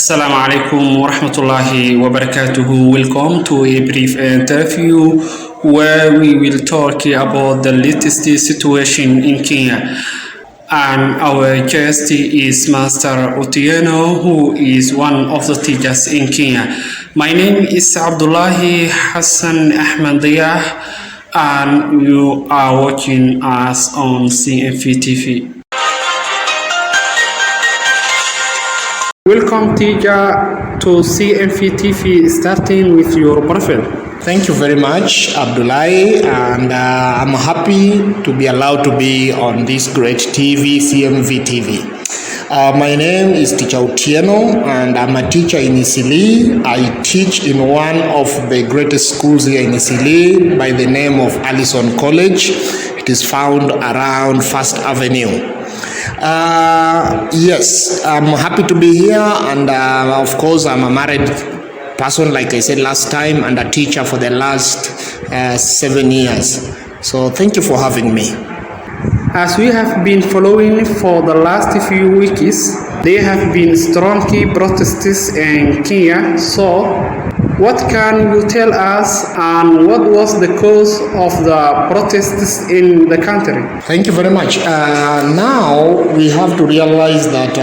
Assalamu alaikum wa rahmatullahi wa barakatuhu. Welcome to a brief interview where we will talk about the latest situation in Kenya. And our guest is Master Otieno, who is one of the teachers in Kenya. My name is Abdullahi Hassan Ahmed Diyah, and you are watching us on CMV TV. Welcome, teacher, to CMV TV, starting with your profile. Thank you very much, Abdullahi, and I'm happy to be allowed to be on this great TV, CMV TV. My name is Teacher Otieno, and I'm a teacher in Isili. I teach in one of the greatest schools here in Isili by the name of Allison College. It is found around First Avenue. Yes, I'm happy to be here, and of course I'm a married person, like I said last time, and a teacher for the last 7 years. So thank you for having me. As we have been following for the last few weeks, there have been strong protests in Kenya. So what can you tell us, and what was the cause of the protests in the country? Thank you very much. Now we have to realize that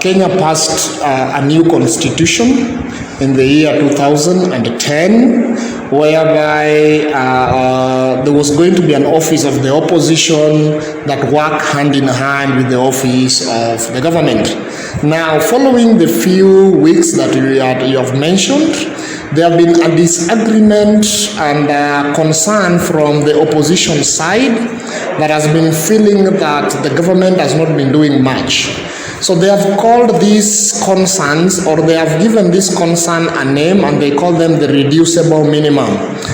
Kenya passed a new constitution in the year 2010, whereby there was going to be an office of the opposition that worked hand in hand with the office of the government. Now, following the few weeks that you have mentioned, there have been a disagreement and concern from the opposition side that has been feeling that the government has not been doing much. So they have called these concerns, or they have given this concern a name, and they call them the reducible minimum.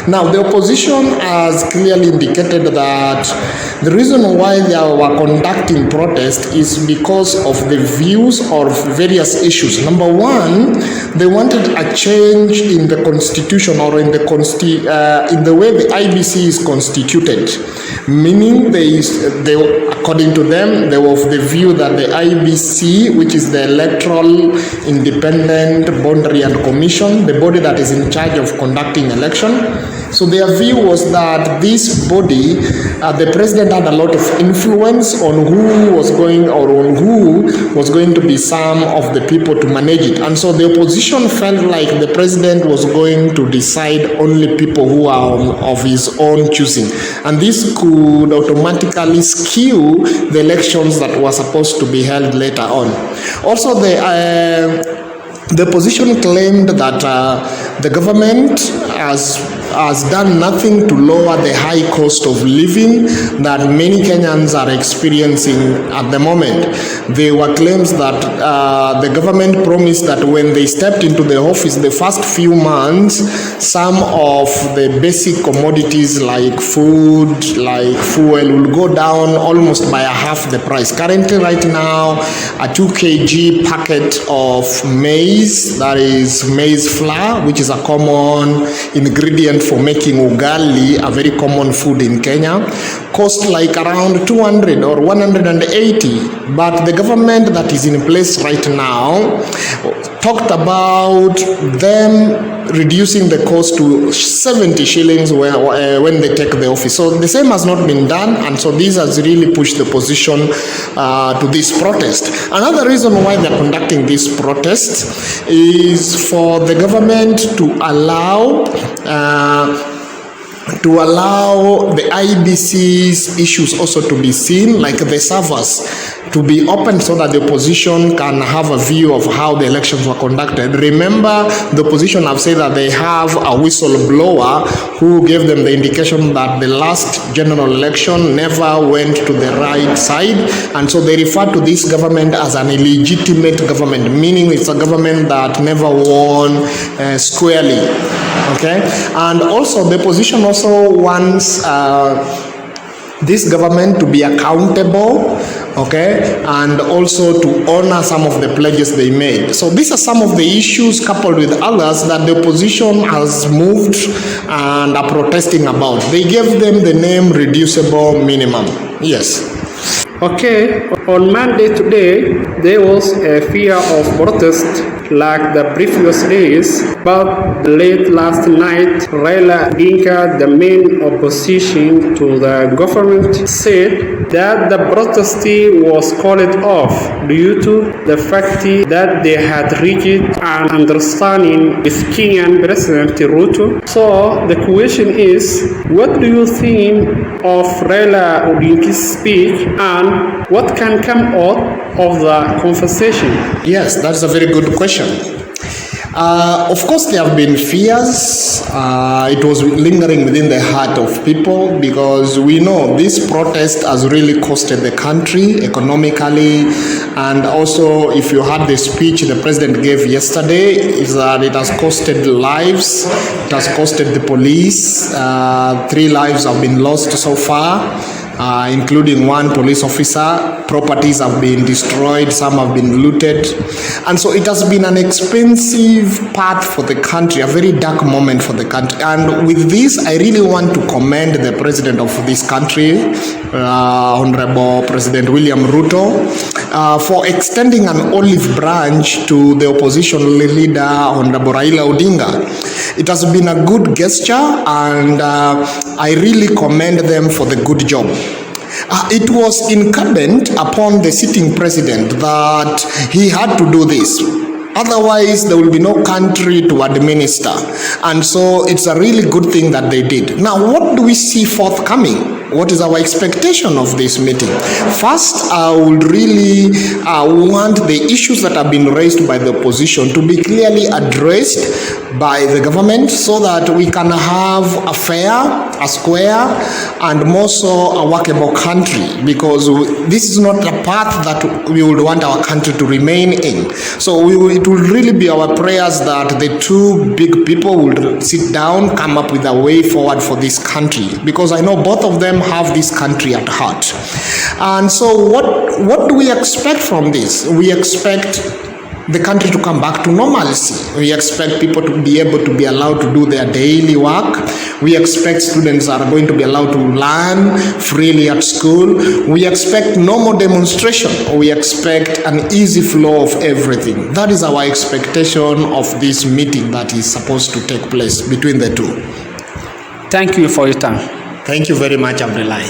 Now, the opposition has clearly indicated that the reason why they were conducting protest is because of the views of various issues. Number one, they wanted a change in the constitution, or in the way the IBC is constituted, meaning they according to them, they were of the view that the IBC, which is the Electoral Independent Boundary and Commission, the body that is in charge of conducting election. So their view was that this body, the president had a lot of influence on who was going, or on who was going to be some of the people to manage it. And so the opposition felt like the president was going to decide only people who are of his own choosing. And this could automatically skew the elections that were supposed to be held later on. Also, the opposition claimed that the government has done nothing to lower the high cost of living that many Kenyans are experiencing at the moment. There were claims that the government promised that when they stepped into the office, the first few months, some of the basic commodities like food, like fuel, will go down almost by half the price. Currently, right now, a 2 kg packet of maize, that is maize flour, which is a common ingredient for making ugali, a very common food in Kenya, cost like around 200 or 180. But the government that is in place right now talked about them reducing the cost to 70 shillings when they take the office. So the same has not been done, and so this has really pushed the opposition to this protest. Another reason why they're conducting this protest is for the government to allow the IBC's issues also to be seen, like the servers, to be open so that the opposition can have a view of how the elections were conducted. Remember, the opposition have said that they have a whistleblower who gave them the indication that the last general election never went to the right side, and so they refer to this government as an illegitimate government, meaning it's a government that never won squarely. Okay, and also the opposition also wants this government to be accountable, okay, and also to honor some of the pledges they made. So these are some of the issues, coupled with others, that the opposition has moved and are protesting about. They gave them the name reducible minimum. Yes. Okay. On Monday today, there was a fear of protest like the previous days, but late last night, Raila Odinga, the main opposition to the government, said that the protest was called off due to the fact that they had reached an understanding with Kenyan President Ruto. So the question is, what do you think of Raila Odinga's speech and what can come out of the conversation? Yes, that's a very good question. Of course, there have been fears. It was lingering within the heart of people because we know this protest has really costed the country economically, and also, if you heard the speech the president gave yesterday, is that it has costed lives. It has costed the police. 3 lives have been lost so far. Including 1 police officer. Properties have been destroyed, some have been looted, and so it has been an expensive path for the country, a very dark moment for the country. And with this, I really want to commend the president of this country, Honorable President William Ruto, for extending an olive branch to the opposition leader, Honorable Raila Odinga. It has been a good gesture, and I really commend them for the good job. It was incumbent upon the sitting president that he had to do this. Otherwise, there will be no country to administer. And so it's a really good thing that they did. Now, what do we see forthcoming? What is our expectation of this meeting? First, I would really want the issues that have been raised by the opposition to be clearly addressed by the government so that we can have a fair, a square, and more so a workable country, because this is not a path that we would want our country to remain in. So it will really be our prayers that the 2 big people will sit down, come up with a way forward for this country, because I know both of them have this country at heart. And so what do we expect from this? We expect the country to come back to normalcy. We expect people to be able to be allowed to do their daily work. We expect students are going to be allowed to learn freely at school. We expect no more demonstration. We expect an easy flow of everything. That is our expectation of this meeting that is supposed to take place between the 2. Thank you for your time. Thank you very much, Abdullahi.